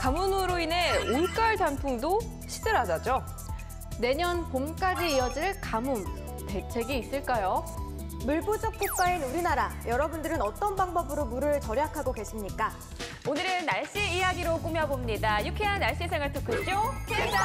가뭄으로 인해 올가을 단풍도 시들하다죠. 내년 봄까지 이어질 가뭄, 대책이 있을까요? 물 부족 국가인 우리나라, 여러분들은 어떤 방법으로 물을 절약하고 계십니까? 오늘은 날씨 이야기로 꾸며봅니다. 유쾌한 날씨 생활 토크쇼 캔다!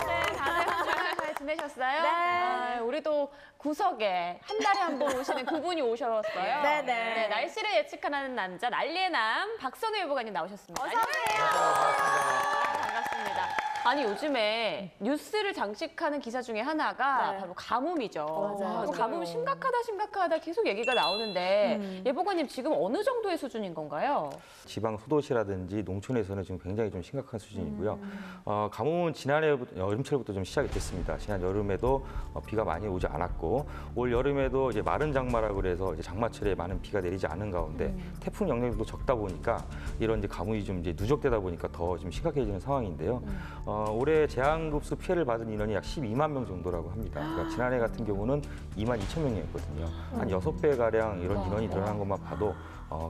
네, 다들 한 주간 잘 지내셨어요? 네. 우리도 구석에 한 달에 한 번 오시는 그분이 오셨어요. 네네. 네, 날씨를 예측하는 남자, 난리의 남 박선우 예보관님 나오셨습니다. 어서 오세요. 반갑습니다. 아니 요즘에 뉴스를 장식하는 기사 중에 하나가 네. 바로 가뭄이죠. 맞아요. 가뭄 심각하다 계속 얘기가 나오는데 예보관님 지금 어느 정도의 수준인 건가요? 지방 소도시라든지 농촌에서는 지금 굉장히 좀 심각한 수준이고요. 가뭄은 지난해 여름철부터 좀 시작이 됐습니다. 지난 여름에도 비가 많이 오지 않았고 올 여름에도 이제 마른 장마라고 그래서 이제 장마철에 많은 비가 내리지 않은 가운데 태풍 영향도 적다 보니까 이런 이제 가뭄이 좀 이제 누적되다 보니까 더 좀 심각해지는 상황인데요. 올해 재앙급수 피해를 받은 인원이 약 12만 명 정도라고 합니다. 그러니까 지난해 같은 경우는 2만 2천 명이었거든요. 한 6배 가량 이런 인원이 늘어난 것만 봐도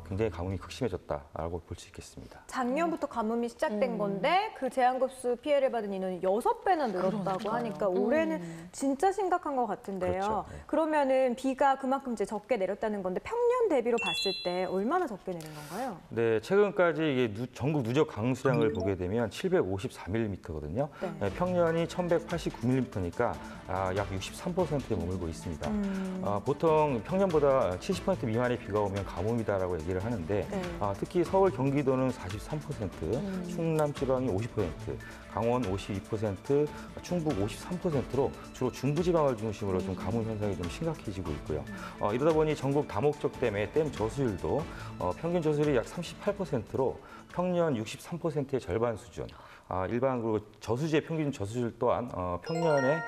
굉장히 가뭄이 극심해졌다라고 볼 수 있겠습니다. 작년부터 가뭄이 시작된 건데 그 재앙급수 피해를 받은 인원이 6배나 늘었다고 하니까 올해는 진짜 심각한 것 같은데요. 그렇죠. 네. 그러면은 비가 그만큼 이제 적게 내렸다는 건데 평년 대비로 봤을 때 얼마나 적게 내린 건가요? 네, 최근까지 이게 전국 누적 강수량을 보게 되면 754mm거든요. 네. 평년이 1189mm니까 약 63%에 머물고 있습니다. 보통 평년보다 70% 미만의 비가 오면 가뭄이다라고 얘기를 하는데 네. 특히 서울, 경기도는 43%, 충남 지방이 50%, 강원 52%, 충북 53%로 주로 중부지방을 중심으로 좀 가뭄 현상이 좀 심각해지고 있고요. 이러다 보니 전국 다목적 댐의 댐 저수율도 평균 저수율이 약 38%로 평년 63%의 절반 수준. 일반 그리고 저수지의 평균 저수율 또한 평년에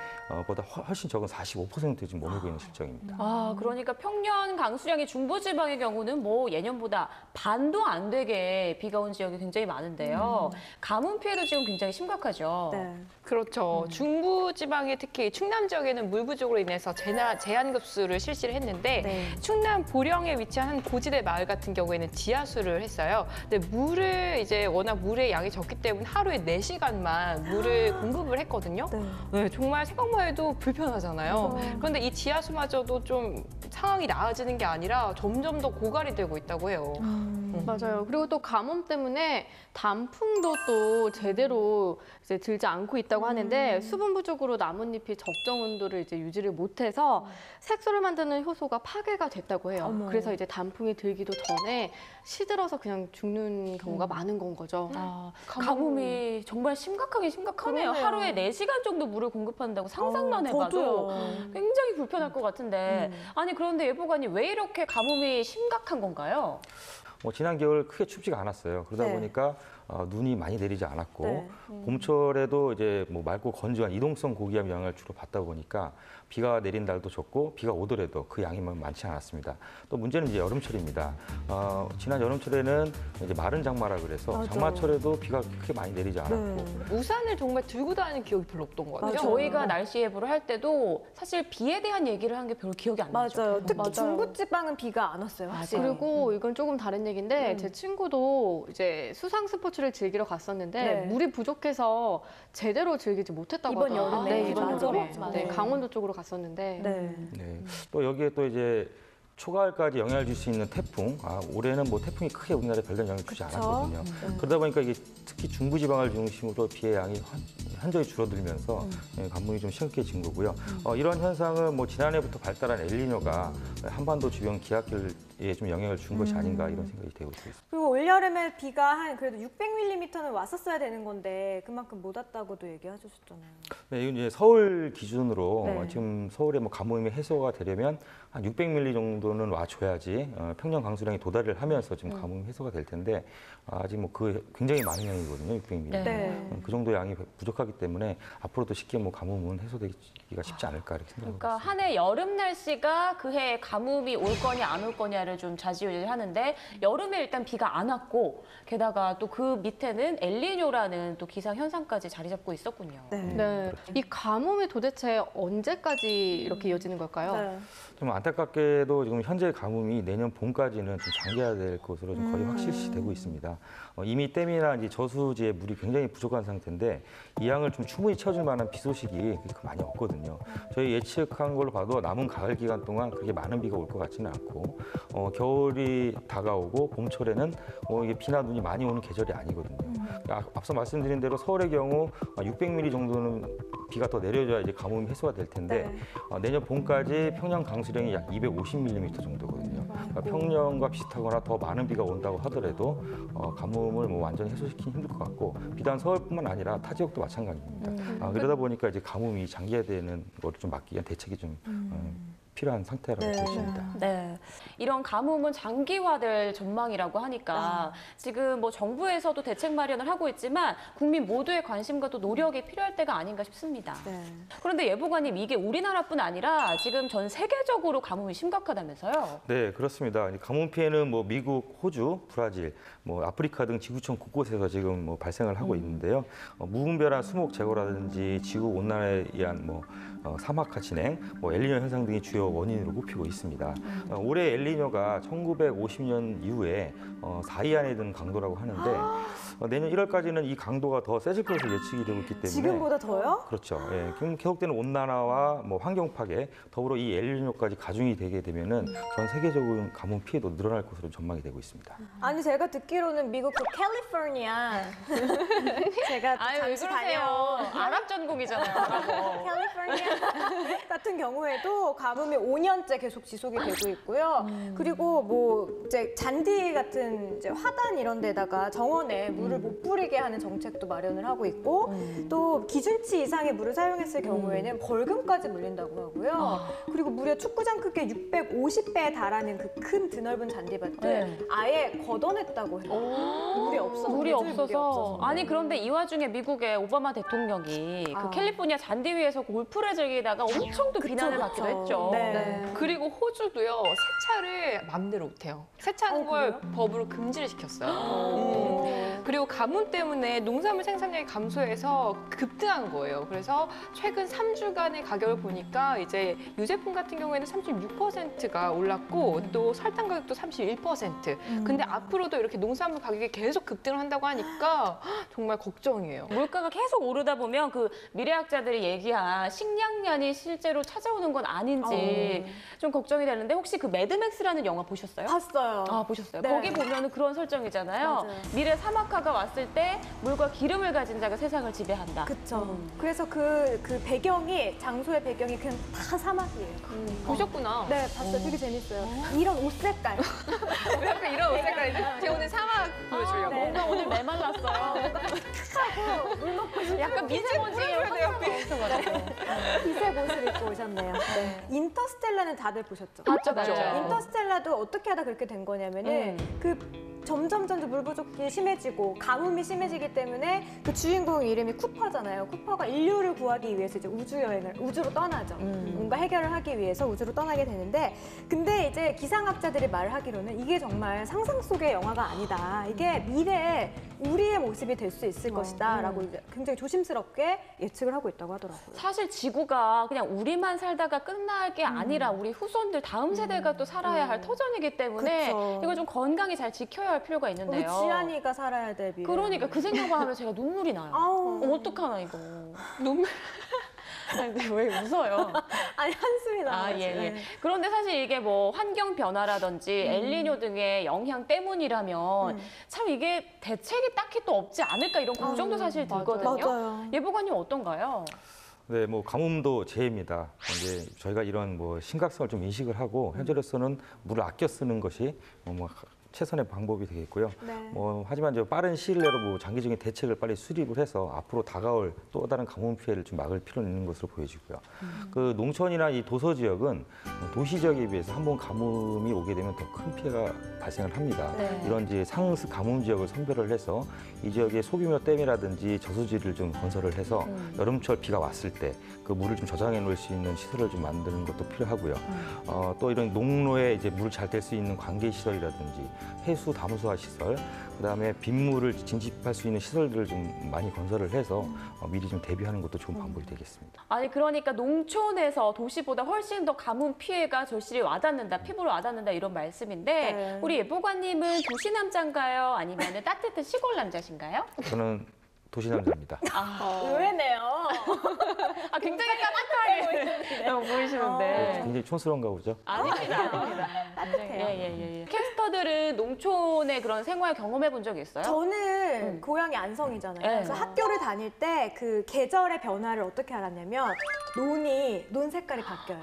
보다 훨씬 적은 45%에 지금 머물고 있는 실정입니다. 그러니까 평년 강수량이 중부지방의 경우는 뭐 예년보다 반도 안 되게 비가 온 지역이 굉장히 많은데요. 가뭄 피해도 지금 굉장히 심각하죠. 네. 그렇죠. 중부지방에 특히 충남 지역에는 물 부족으로 인해서 제한급수를 실시를 했는데 네. 충남 보령에 위치한 한 고지대 마을 같은 경우에는 지하수를 했어요. 근데 물을 이제 워낙 물의 양이 적기 때문에 하루에 4시간만 물을 공급을 했거든요. 네. 네, 정말 생각만 해도 불편하잖아요. 그런데 이 지하수마저도 좀 상황이 나아지는 게 아니라 점점 더 고갈이 되고 있다고 해요. 맞아요. 그리고 또 가뭄 때문에 단풍도 또 제대로 이제 들지 않고 있다고 하는데 수분 부족으로 나뭇잎이 적정 온도를 이제 유지를 못해서 색소를 만드는 효소가 파괴가 됐다고 해요. 어머. 그래서 이제 단풍이 들기도 전에 시들어서 그냥 죽는 경우가 많은 건 거죠. 가뭄이 정말 심각하네요. 그러네요. 하루에 4시간 정도 물을 공급한다고 상상만 해봐도 저도요. 굉장히 불편할 것 같은데 아니 그런데 예보관이 왜 이렇게 가뭄이 심각한 건가요? 지난 겨울 크게 춥지가 않았어요. 그러다 네. 보니까 눈이 많이 내리지 않았고 네. 봄철에도 이제 뭐 맑고 건조한 이동성 고기압 영향을 주로 받다 보니까 비가 내린 날도 적고 비가 오더라도 그 양이 많지 않았습니다. 또 문제는 이제 여름철입니다. 지난 여름철에는 이제 마른 장마라 그래서 맞아. 장마철에도 비가 크게 많이 내리지 않았고 네. 우산을 정말 들고 다니는 기억이 별로 없던 것 같아요. 맞아요. 저희가 날씨 예보를 할 때도 사실 비에 대한 얘기를 한 게 별로 기억이 안 나죠. 맞아요. 특히 맞아요. 중부지방은 비가 안 왔어요. 확실히. 그리고 이건 조금 다른 얘기인데 제 친구도 이제 수상 스포츠를 즐기러 갔었는데 네. 물이 부족해서 제대로 즐기지 못했다고 이번 하더라고요. 여름에? 네, 이번 맞아, 여름에. 맞아. 네, 네. 강원도 쪽으로 갔었는데 네. 네. 또 여기에 또 이제 초가을까지 영향을 줄 수 있는 태풍. 올해는 뭐 태풍이 크게 우리나라에 별다른 영향을 주지 그쵸? 않았거든요. 그러다 보니까 이게 특히 중부지방을 중심으로 비의 양이 현저히 줄어들면서 가뭄이 좀 심각해진 거고요. 이런 현상은 뭐 지난해부터 발달한 엘니뇨가 한반도 주변 기압계에 좀 영향을 준 것이 아닌가 이런 생각이 되고 있습니다. 그리고 올여름에 비가 한 그래도 600mm는 왔었어야 되는 건데 그만큼 못 왔다고도 얘기해 주셨잖아요. 네, 이건 이제 서울 기준으로 네. 지금 서울에 뭐 가뭄이 해소가 되려면 한 600mm 정도는 와줘야지 평년 강수량이 도달을 하면서 지금 가뭄이 해소가 될 텐데 아직 뭐 그 굉장히 많은 양이거든요, 600mm. 네. 그 정도 양이 부족하기 때문에 앞으로도 쉽게 뭐 가뭄은 해소되기가 쉽지 않을까 이렇게 생각합니다. 그러니까 한 해 여름 날씨가 그해 가뭄이 올 거냐 안 올 거냐를 좀 좌지우지하는데 여름에 일단 비가 안 왔고 게다가 또 그 밑에는 엘니뇨라는 또 기상 현상까지 자리 잡고 있었군요. 네. 이 가뭄이 도대체 언제까지 이렇게 이어지는 걸까요? 네. 좀 안타깝게도 지금 현재 가뭄이 내년 봄까지는 좀 장기화될 것으로 좀 거의 확실시되고 있습니다. 이미 댐이나 이제 저수지에 물이 굉장히 부족한 상태인데 이 양을 좀 충분히 채워줄 만한 비 소식이 그렇게 많이 없거든요. 저희 예측한 걸로 봐도 남은 가을 기간 동안 그렇게 많은 비가 올 것 같지는 않고 겨울이 다가오고 봄철에는 이게 비나 눈이 많이 오는 계절이 아니거든요. 앞서 말씀드린 대로 서울의 경우 600mm 정도는 비가 더 내려줘야 이제 가뭄이 해소가 될 텐데 내년 봄까지 평년 강수량이 약 250mm 정도거든요. 그러니까 평년과 비슷하거나 더 많은 비가 온다고 하더라도 가뭄을 뭐 완전히 해소시키기 힘들 것 같고 비단 서울뿐만 아니라 타 지역도 마찬가지입니다. 그러다 보니까 이제 가뭄이 장기화되는 거를 좀 막기 위한 대책이 좀 필요한 상태라고 보십니다. 네, 이런 가뭄은 장기화될 전망이라고 하니까 지금 뭐 정부에서도 대책 마련을 하고 있지만 국민 모두의 관심과 또 노력이 필요할 때가 아닌가 싶습니다. 네. 그런데 예보관님 이게 우리나라뿐 아니라 지금 전 세계적으로 가뭄이 심각하다면서요? 네, 그렇습니다. 가뭄 피해는 뭐 미국, 호주, 브라질, 뭐 아프리카 등 지구촌 곳곳에서 지금 뭐 발생을 하고 있는데요. 무분별한 수목 제거라든지 지구 온난화에 의한 뭐 사막화 진행, 뭐 엘니뇨 현상 등이 주요 원인으로 꼽히고 있습니다. 올해 엘니뇨가 1950년 이후에 4위 안에 드는 강도라고 하는데 내년 1월까지는 이 강도가 더 세질 것으로 예측이 되고 있기 때문에 지금보다 더요? 그렇죠. 예, 계속되는 온난화와 뭐 환경 파괴, 더불어 이 엘니뇨까지 가중이 되게 되면은 전 세계적인 가뭄 피해도 늘어날 것으로 전망이 되고 있습니다. 아니 제가 듣기로는 미국 그 캘리포니아 제가 또 아유, 왜 잠시 그러세요? 아랍 전공이잖아요. 아랍어. 캘리포니아 같은 경우에도 가뭄이 5년째 계속 지속이 되고 있고요. 그리고 뭐 이제 잔디 같은 이제 화단 이런 데다가 정원에 물을 못 뿌리게 하는 정책도 마련을 하고 있고 또 기준치 이상의 물을 사용했을 경우에는 벌금까지 물린다고 하고요. 그리고 무려 축구장 크기의 650배에 달하는 그 큰 드넓은 잔디밭을 네. 아예 걷어냈다고 해요. 물이 없어서. 물이 물줄이 없어서. 아니 그런데 이 와중에 미국의 오바마 대통령이 그 캘리포니아 잔디 위에서 골프를 즐기다가 엄청 또 비난을 받기도 했죠. 네. 그리고 호주도요 세차를 맘대로 못해요. 세차하는 걸 법으로 금지를 시켰어요. 그리고 가뭄 때문에 농산물 생산량이 감소해서 급등한 거예요. 그래서 최근 3주간의 가격을 보니까 이제 유제품 같은 경우에는 36%가 올랐고 또 설탕 가격도 31%. 근데 앞으로도 이렇게 농산물 가격이 계속 급등을 한다고 하니까 정말 걱정이에요. 물가가 계속 오르다 보면 그 미래학자들이 얘기한 식량난이 실제로 찾아오는 건 아닌지 좀 걱정이 되는데 혹시 그 매드맥스라는 영화 보셨어요? 봤어요. 아, 보셨어요? 네. 거기 보면은 그런 설정이잖아요. 맞아요. 미래 사막화가 왔을 때 물과 기름을 가진 자가 세상을 지배한다. 그쵸. 그래서 그 배경이, 장소의 배경이 그냥 다 사막이에요. 보셨구나. 네, 봤어요. 되게 재밌어요. 이런 옷 색깔. 왜 하필 이런 옷 색깔이지? 제가 오늘 사막 보여주려고. 네. 뭔가 오늘 메말랐어요. 하고 물 먹고 싶은 약간 미세먼지에 엄청 많아요. 빛의 옷을 입고 오셨네요. 인터스텔라는 다들 보셨죠? 봤죠, 봤죠. 인터스텔라도 어떻게 하다 그렇게 된 거냐면은 그 점점 물 부족이 심해지고 가뭄이 심해지기 때문에 그 주인공 이름이 쿠퍼잖아요. 쿠퍼가 인류를 구하기 위해서 이제 우주로 떠나죠. 뭔가 해결을 하기 위해서 우주로 떠나게 되는데 근데 이제 기상학자들이 말하기로는 이게 정말 상상 속의 영화가 아니다. 이게 미래에 우리의 모습이 될 수 있을 것이다 라고 이제 굉장히 조심스럽게 예측을 하고 있다고 하더라고요. 사실 지구가 그냥 우리만 살다가 끝날 게 아니라 우리 후손들 다음 세대가 또 살아야 할 터전이기 때문에 그쵸. 이걸 좀 건강히 잘 지켜야 할 필요가 우리 있는데요. 지안이가 살아야 될 미래. 그러니까 그 생각만 하면 제가 눈물이 나요. 아우. 어떡하나 이거. 눈물. 아니, 근데 왜 웃어요? 아니 한숨이 나요. 아, 예. 그런데 사실 이게 뭐 환경 변화라든지 엘니뇨 등의 영향 때문이라면 참 이게 대책이 딱히 또 없지 않을까 이런 걱정도 사실 들거든요. 맞아요. 예보관님 어떤가요? 네, 뭐 가뭄도 재해입니다. 이제 저희가 이런 뭐 심각성을 좀 인식을 하고 현재로서는 물을 아껴 쓰는 것이 뭐 최선의 방법이 되겠고요. 네. 하지만 이제 빠른 시일 내로 장기적인 대책을 빨리 수립을 해서 앞으로 다가올 또 다른 가뭄 피해를 좀 막을 필요는 있는 것으로 보여지고요. 그 농촌이나 이 도서 지역은 도시 지역에 비해서 한번 가뭄이 오게 되면 더 큰 피해가 발생을 합니다. 네. 이런 이제 상습 가뭄 지역을 선별을 해서 이 지역에 소규모 댐이라든지 저수지를 좀 건설을 해서 여름철 비가 왔을 때 그 물을 좀 저장해 놓을 수 있는 시설을 좀 만드는 것도 필요하고요. 또 이런 농로에 이제 물을 잘 댈 수 있는 관계 시설이라든지 해수 담수화 시설, 그다음에 빗물을 진집할 수 있는 시설들을 좀 많이 건설을 해서 미리 좀 대비하는 것도 좋은 방법이 되겠습니다. 아니 그러니까 농촌에서 도시보다 훨씬 더 가뭄 피해가 절실히 와닿는다, 피부로 와닿는다 이런 말씀인데 네. 우리 예보관님은 도시 남자인가요? 아니면 따뜻한 시골 남자신가요? 저는 도시 남자입니다. 의외네요. 아 굉장히 따뜻하게 보이시는데. 굉장히 촌스러운가 보죠? 아닙니다, 아닙니다. 따뜻해요. 예. 캐스터들은 농촌의 그런 생활 경험해 본 적 있어요? 저는 고향이 안성이잖아요. 네. 그래서 학교를 다닐 때 그 계절의 변화를 어떻게 알았냐면 논 색깔이 바뀌어요.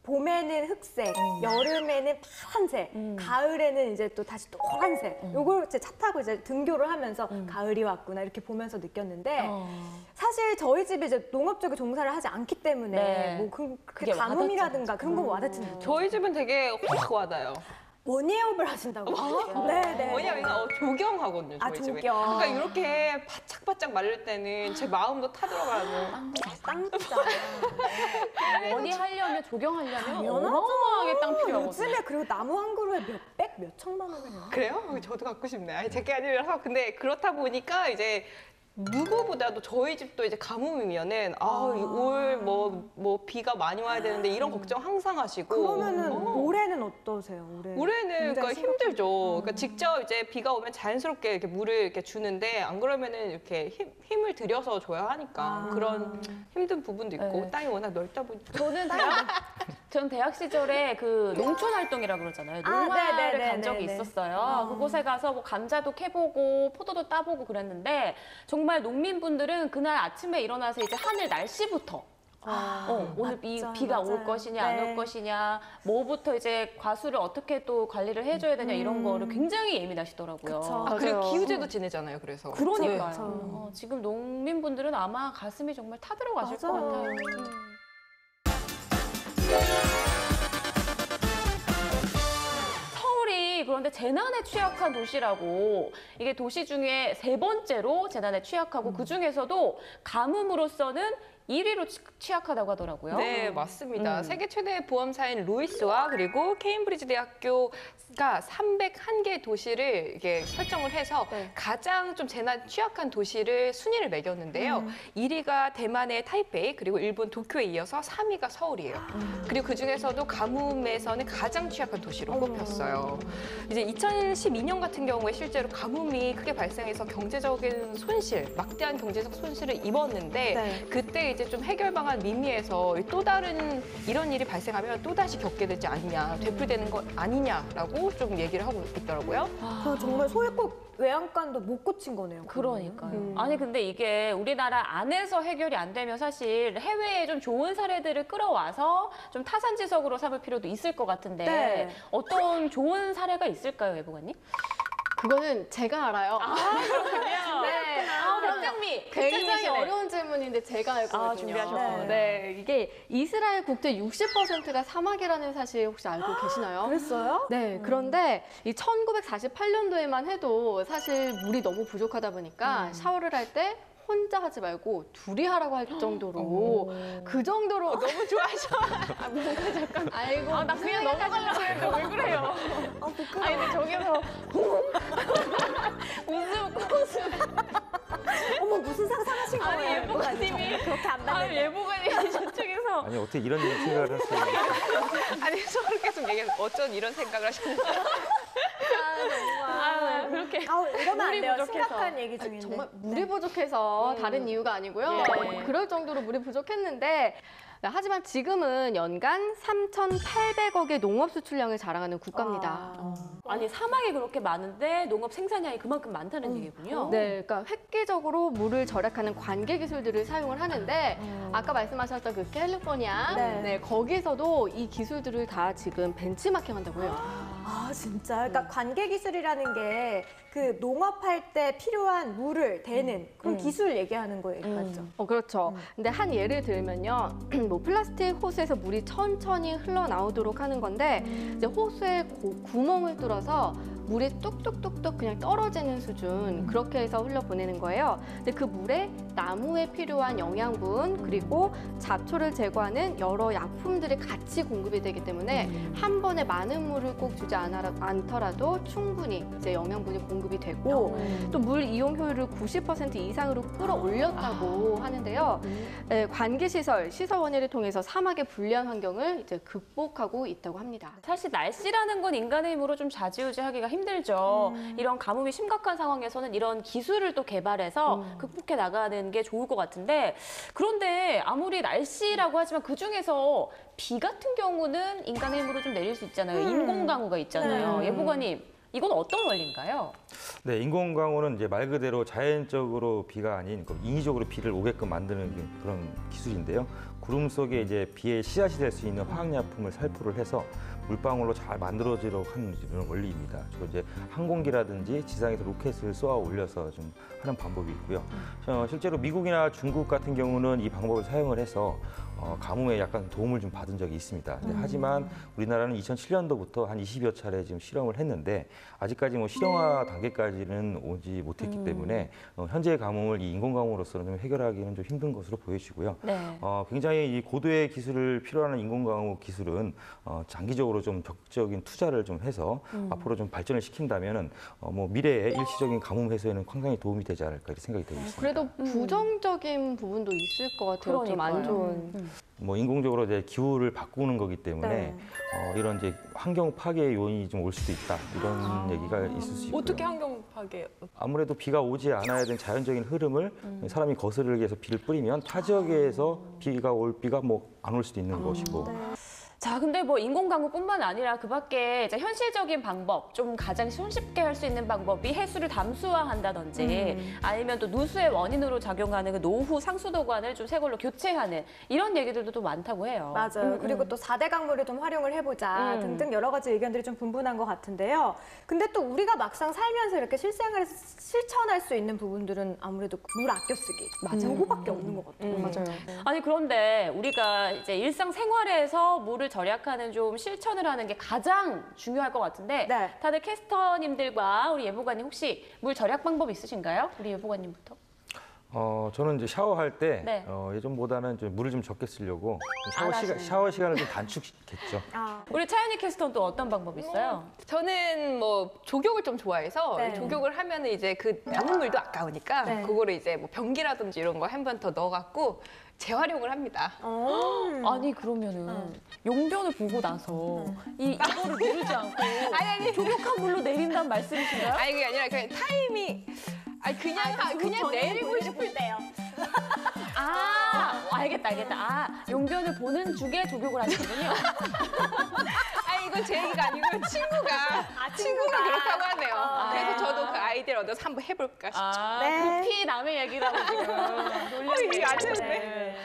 봄에는 흑색, 여름에는 파란색, 가을에는 이제 또 다시 노란색. 요걸 이제 차 타고 이제 등교를 하면서 가을이 왔구나 이렇게 보면서 느꼈는데 사실 저희 집이 이제 농업 쪽에 종사를 하지 않기 때문에 네. 뭐 그 그게 가뭄이라든가 그런 거 와닿지는 않아요. 저희 집은 되게 확 와닿아요. 원예업을 하신다고. 네. 왜냐면 조경하거든요, 저희 아, 집에. 조경. 그러니까 이렇게 바짝바짝 마를 때는 제 마음도 타들어가고. 땅짜. 원이 하려면 조경하려면 당연하죠. 어마어마하게 땅 필요하거든요. 요즘에 그리고 나무 한 그루에 몇백, 몇천만 원이에요. 그래요? 저도 갖고 싶네. 아니, 제게 아니라서. 근데 그렇다 보니까 이제 누구보다도 저희 집도 이제 가뭄이면은 올 뭐 비가 많이 와야 되는데 이런 걱정 항상 하시고. 그러면은 올해는 어떠세요? 올해는 그러니까 굉장히 힘들죠. 그러니까 직접 이제 비가 오면 자연스럽게 이렇게 물을 이렇게 주는데 안 그러면은 이렇게 힘을 들여서 줘야 하니까 그런 힘든 부분도 있고 네. 땅이 워낙 넓다 보니까. 전 대학 시절에 그 농촌 활동이라고 그러잖아요. 아, 농마를 네네네네네. 간 적이 있었어요. 그곳에 가서 뭐 감자도 캐보고 포도도 따보고 그랬는데 정말 농민분들은 그날 아침에 일어나서 이제 하늘 날씨부터 오늘 맞죠, 비가 올 맞아요. 것이냐 안 올 네. 것이냐 뭐부터 이제 과수를 어떻게 또 관리를 해줘야 되냐 이런 거를 굉장히 예민하시더라고요. 그쵸. 그리고 맞아요. 기후제도 지내잖아요. 그래서. 그러니까요. 그쵸. 지금 농민분들은 아마 가슴이 정말 타들어가실 것 맞아요. 같아요. 서울이 그런데 재난에 취약한 도시라고 이게 도시 중에 3번째로 재난에 취약하고 그 중에서도 가뭄으로서는 1위로 취약하다고 하더라고요. 네, 맞습니다. 세계 최대 보험사인 루이스와 그리고 케임브리지 대학교가 301개 도시를 이게 설정을 해서 가장 좀 재난 취약한 도시를 순위를 매겼는데요. 1위가 대만의 타이페이 그리고 일본 도쿄에 이어서 3위가 서울이에요. 그리고 그 중에서도 가뭄에서는 가장 취약한 도시로 꼽혔어요. 이제 2012년 같은 경우에 실제로 가뭄이 크게 발생해서 경제적인 손실, 막대한 경제적 손실을 입었는데 네. 그때 이제 좀 해결 방안 미미해서 또 다른 이런 일이 발생하면 또 다시 겪게 되지 않냐, 되풀이되는 거 아니냐라고 좀 얘기를 하고 있더라고요. 그 정말 소액국 외양간도 못 고친 거네요. 그러니까요. 아니 근데 이게 우리나라 안에서 해결이 안 되면 사실 해외에 좀 좋은 사례들을 끌어와서 좀 타산지석으로 삼을 필요도 있을 것 같은데 네. 어떤 좋은 사례가 있을까요, 예보관님? 그거는 제가 알아요. 네. 백장미. 굉장히 어려운 질문인데 제가 알고 있거든요. 준비하셨군요. 네, 이게 이스라엘 국토의 60%가 사막이라는 사실 혹시 알고 계시나요? 그랬어요? 네, 그런데 이 1948년도에만 해도 사실 물이 너무 부족하다 보니까 샤워를 할 때 혼자 하지 말고 둘이 하라고 할 정도로 그 정도로 너무 좋아하셔. 아이고 나 그냥 넘어가려고 했는데 왜 그래요? 아니 근데 저기서 어머 무슨 상상하신 거예요? 아니, 예보관님이 그렇게 안 아 봤는데. 예보관이 저쪽에서 아니 어떻게 이런 생각을 할 수 있는 아니 서로 계속 얘기해서 어쩐 이런 생각을 하셨는지. 그렇게 이러면 안 물이 돼요. 부족해서. 심각한 얘기 중인데. 정말 물이 부족해서 다른 이유가 아니고요. 예. 그럴 정도로 물이 부족했는데 하지만 지금은 연간 3,800억의 농업 수출량을 자랑하는 국가입니다. 아니 사막이 그렇게 많은데 농업 생산량이 그만큼 많다는 얘기군요. 네, 그러니까 획기적으로 물을 절약하는 관계 기술들을 사용을 하는데 아까 말씀하셨던 그 캘리포니아, 네. 네, 거기서도 이 기술들을 다 지금 벤치마킹 한다고 해요. 아, 진짜. 그러니까 관계 기술이라는 게 그 농업할 때 필요한 물을 대는 그런 기술 얘기하는 거예요, 맞죠? 그렇죠. 근데 한 예를 들면요. 뭐 플라스틱 호스에서 물이 천천히 흘러나오도록 하는 건데 이제 호스에 구멍을 뚫어서 물이 뚝뚝뚝뚝 그냥 떨어지는 수준 그렇게 해서 흘려보내는 거예요. 근데 그 물에 나무에 필요한 영양분 그리고 잡초를 제거하는 여러 약품들이 같이 공급이 되기 때문에 한 번에 많은 물을 꼭 주지 않더라도 충분히 이제 영양분이 공급이 되고 또 물 이용 효율을 90% 이상으로 끌어올렸다고 하는데요. 관계시설, 시설원회를 통해서 사막의 불리한 환경을 이제 극복하고 있다고 합니다. 사실 날씨라는 건 인간의 힘으로 좀 좌지우지하기가 힘들죠. 이런 가뭄이 심각한 상황에서는 이런 기술을 또 개발해서 극복해 나가는 게 좋을 것 같은데 그런데 아무리 날씨라고 하지만 그중에서 비 같은 경우는 인간의 힘으로 좀 내릴 수 있잖아요. 인공강우가 있잖아요. 예보관님, 이건 어떤 원리인가요? 네, 인공강우는 이제 말 그대로 자연적으로 비가 아닌 인위적으로 비를 오게끔 만드는 그런 기술인데요. 구름 속에 이제 비의 씨앗이 될 수 있는 화학약품을 살포를 해서 물방울로 잘 만들어지도록 하는 이런 원리입니다. 주로 이제 항공기라든지 지상에서 로켓을 쏘아 올려서 좀 하는 방법이 있고요. 실제로 미국이나 중국 같은 경우는 이 방법을 사용을 해서 가뭄에 약간 도움을 좀 받은 적이 있습니다. 하지만 우리나라는 2007년도부터 한 20여 차례 지금 실험을 했는데 아직까지 뭐 실용화 단계까지는 오지 못했기 때문에 현재의 가뭄을 이 인공강우로서는 좀 해결하기는 좀 힘든 것으로 보여지고요. 네. 굉장히 이 고도의 기술을 필요로 하는 인공강우 기술은 장기적으로 좀 적극적인 투자를 좀 해서 앞으로 좀 발전을 시킨다면은 뭐 미래의 일시적인 가뭄 해소에는 상당히 도움이 되지 않을까 이렇게 생각이 되고 있습니다. 그래도 부정적인 부분도 있을 것 같아요. 좀 안 그러니까요. 좋은. 뭐 인공적으로 이제 기후를 바꾸는 거기 때문에 이런 이제 환경 파괴 요인이 좀 올 수도 있다 이런 얘기가 있을 수 있고요. 어떻게 환경 파괴? 아무래도 비가 오지 않아야 되는 자연적인 흐름을 사람이 거스르기 위해서 비를 뿌리면 타 지역에서 비가 뭐 안 올 수도 있는 것이고. 자, 근데 뭐 인공강우뿐만 아니라 그 밖에 이제 현실적인 방법, 좀 가장 손쉽게 할 수 있는 방법이 해수를 담수화한다든지 아니면 또 누수의 원인으로 작용하는 그 노후 상수도관을 좀 새 걸로 교체하는 이런 얘기들도 또 많다고 해요. 맞아요. 그리고 또 4대 강물을 좀 활용을 해보자 등등 여러 가지 의견들이 좀 분분한 것 같은데요. 근데 또 우리가 막상 살면서 이렇게 실생활에서 실천할 수 있는 부분들은 아무래도 물 아껴 쓰기. 요거밖에 없는 것 같아요. 맞아요. 아니 그런데 우리가 이제 일상생활에서 물을 절약하는 좀 실천을 하는 게 가장 중요할 것 같은데 네. 다들 캐스터님들과 우리 예보관님 혹시 물 절약 방법 있으신가요? 우리 예보관님부터. 저는 이제 샤워할 때 네. 예전보다는 좀 물을 좀 적게 쓰려고 안 하시는 샤워 시간을 좀 단축했죠. 우리 차연희 캐스터는 또 어떤 방법이 있어요? 저는 뭐 조격을 좀 좋아해서 네. 조격을 하면은 이제 그 남은 물도 아까우니까 네. 그거를 이제 뭐 변기라든지 이런 거 한 번 더 넣어갖고 재활용을 합니다. 아니 그러면은 용변을 보고 나서 이거를 누르지 않고 조격한 물로 내린다는 말씀이신가요? 아니 그게 아니라 그냥 타임이 그냥 내리고 싶을 때요. 알겠다. 용변을 보는 중에 조격을 하시는군요. 아니 이건 제 얘기가 아니고 친구가 그렇다고 하네요. 그래서 저도 그 아이디어를 얻어서 한번 해볼까 싶죠. 네. 급히 남의 얘기라고 지금 놀리는 이게 안 얘기인데. 되는데.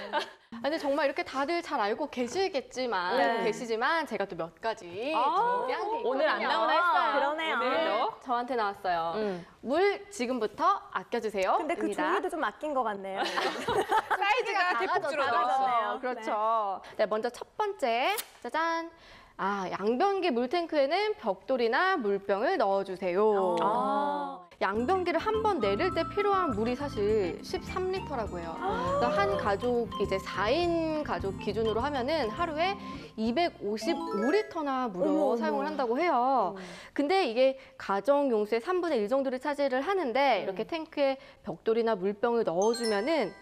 근데 정말 이렇게 다들 잘 알고 계시지만 제가 또 몇 가지 준비한 게 있거든요. 오늘 안 나오나 했어요. 그러네요. 오늘요? 저한테 나왔어요. 물 지금부터 아껴주세요. 근데 그 종이도 좀 아낀 것 같네요. 사이즈가 대폭 줄어들었어. 작아졌네요. 그렇죠. 네, 먼저 첫 번째, 짜잔. 양변기 물탱크에는 벽돌이나 물병을 넣어주세요. 양변기를 한 번 내릴 때 필요한 물이 사실 13리터라고 해요. 그러니까 한 가족, 이제 4인 가족 기준으로 하면은 하루에 255리터나 무려 사용을 한다고 해요. 근데 이게 가정 용수의 3분의 1 정도를 차지를 하는데 이렇게 탱크에 벽돌이나 물병을 넣어주면은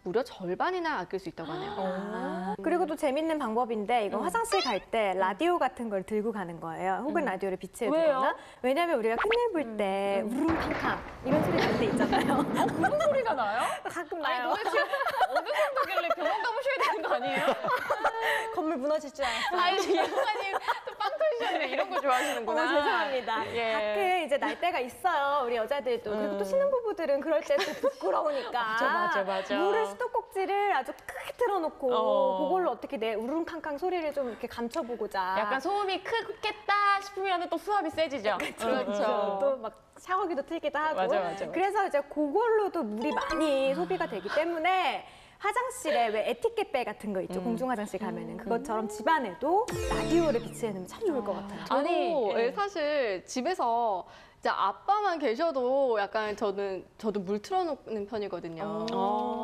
무려 절반이나 아낄 수 있다고 하네요. 그리고 또 재밌는 방법인데 이거 화장실 갈 때 라디오 같은 걸 들고 가는 거예요. 혹은 라디오를 비치해 두거나. 왜요? 왜냐면 우리가 큰일 볼 때 우릉탕탕 이런 소리 날 때 있잖아요. 무슨 소리가 나요? 가끔 나요. 도대체 어느 정도길래 병원 가보셔야 되는 거 아니에요? 건물 무너질 줄 알았어요. 아니 예보관님 또 빵 터지셨네 이런 거 좋아하시는구나. 죄송합니다. 예. 가끔 이제 날 때가 있어요. 우리 여자들도. 그리고 또 신혼부부들은 그럴 때 또 부끄러우니까. 맞아. 물을 수도꼭지 화장실을 아주 크게 틀어놓고 그걸로 어떻게 내 우르릉캉캉 소리를 좀 이렇게 감춰보고자. 약간 소음이 크겠다 싶으면 또 수압이 세지죠. 그렇죠. 또 막 샤워기도 틀기도 하고. 맞아. 그래서 이제 그걸로도 물이 많이 소비가 되기 때문에 화장실에 왜 에티켓백 같은 거 있죠. 공중 화장실 가면은 그것처럼 집안에도 라디오를 비치해 놓으면 참 좋을 것 같아요. 저도 예. 사실 집에서 이제 아빠만 계셔도 약간 저도 물 틀어놓는 편이거든요.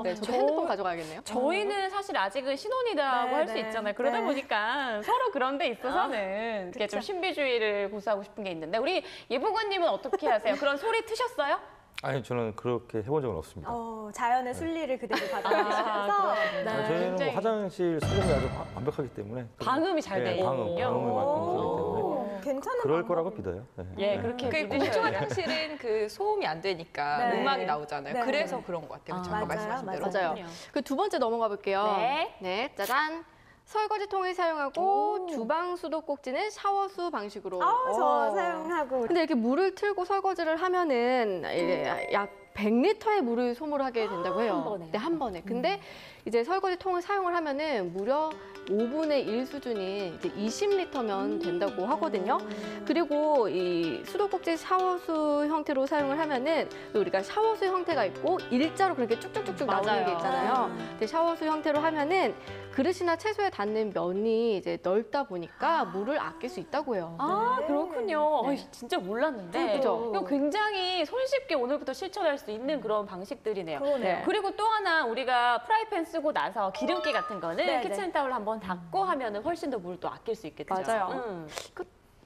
네, 저도 핸드폰 가져가야겠네요. 저희는 사실 아직은 신혼이라고 네, 할 수 네. 있잖아요. 그러다 네. 보니까 서로 그런 데 있어서는 이렇게 좀 신비주의를 고수하고 싶은 게 있는데 우리 예보관님은 어떻게 하세요? 그런 소리 트셨어요? 아니 저는 그렇게 해본 적은 없습니다. 자연의 순리를 그대로 받아들이시면서 아니, 저희는 굉장히- 뭐 화장실 소음이 아주 완벽하기 때문에 방음이 잘 네, 되거든요. 방음을 완벽하기 때문에 괜찮은 그럴 거라고 방법이네요. 믿어요. 네. 예, 그렇게 그 믿으셔야 공중 돼요. 화장실은 그 소음이 안 되니까 네. 음악이 나오잖아요. 네. 그래서 그런 것 같아요. 아까 맞아요, 말씀하신 대로. 맞아요. 맞아요. 그 두 번째 넘어가 볼게요. 네. 짜잔. 설거지통을 사용하고 주방 수도꼭지는 샤워수 방식으로. 저 사용하고 근데 이렇게 물을 틀고 설거지를 하면은 이게 약 100리터의 물을 소모하게 된다고 해요. 한 번에요? 네, 한 번에. 근데 이제 설거지통을 사용을 하면은 무려 5분의 1 수준이 이제 20리터면 된다고 하거든요. 그리고 이 수도꼭지 샤워수 형태로 사용을 하면은 우리가 샤워수 형태가 있고 일자로 그렇게 쭉쭉쭉쭉 나오는 맞아요. 게 있잖아요. 근데 샤워수 형태로 하면은 그릇이나 채소에 닿는 면이 이제 넓다 보니까 물을 아낄 수 있다고 해요. 아, 그렇군요. 네. 어이, 진짜 몰랐는데. 그죠? 이거 굉장히 손쉽게 오늘부터 실천할 수 있는 그런 방식들이네요. 그러네요. 네. 그리고 또 하나 우리가 프라이팬 쓰고 나서 기름기 같은 거는 네, 키친타올로 한번 닦고 하면은 훨씬 더 물도 아낄 수 있겠죠. 맞아요.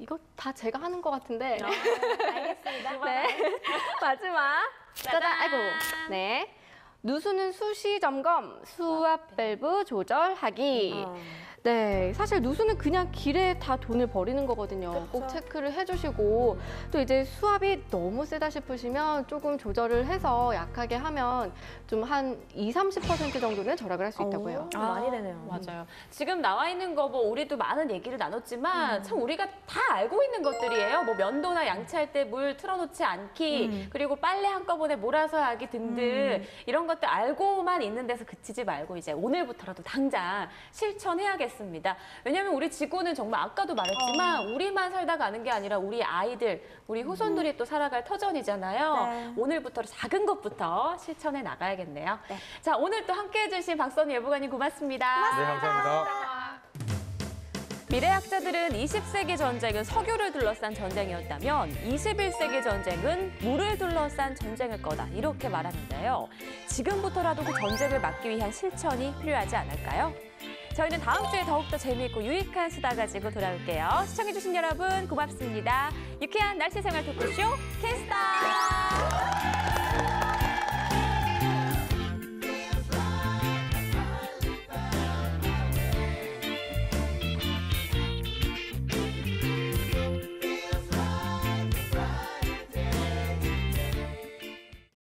이거 다 제가 하는 것 같은데. 알겠습니다. 네. 마지막. 짜잔. 아이고. 네. 누수는 수시 점검, 수압 밸브 조절하기. 네, 사실 누수는 그냥 길에 다 돈을 버리는 거거든요. 꼭 체크를 해주시고 또 이제 수압이 너무 세다 싶으시면 조금 조절을 해서 약하게 하면 좀 한 20-30% 정도는 절약을 할 수 있다고 해요. 많이 되네요. 맞아요. 지금 나와 있는 거 뭐 우리도 많은 얘기를 나눴지만 참 우리가 다 알고 있는 것들이에요. 뭐 면도나 양치할 때 물 틀어놓지 않기, 그리고 빨래 한꺼번에 몰아서 하기 등등 이런 것들 알고만 있는 데서 그치지 말고 이제 오늘부터라도 당장 실천해야겠습니다. 왜냐하면 우리 지구는 정말 아까도 말했지만 우리만 살다 가는 게 아니라 우리 아이들, 우리 후손들이 또 살아갈 터전이잖아요. 네. 오늘부터 작은 것부터 실천해 나가야겠네요. 자, 오늘 또 함께해 주신 박선우 예보관님 고맙습니다. 네, 감사합니다. 미래학자들은 20세기 전쟁은 석유를 둘러싼 전쟁이었다면 21세기 전쟁은 물을 둘러싼 전쟁일 거다 이렇게 말하는데요. 지금부터라도 그 전쟁을 막기 위한 실천이 필요하지 않을까요? 저희는 다음 주에 더욱더 재미있고 유익한 수다 가지고 돌아올게요. 시청해주신 여러분 고맙습니다. 유쾌한 날씨생활 토크쇼 캔스타!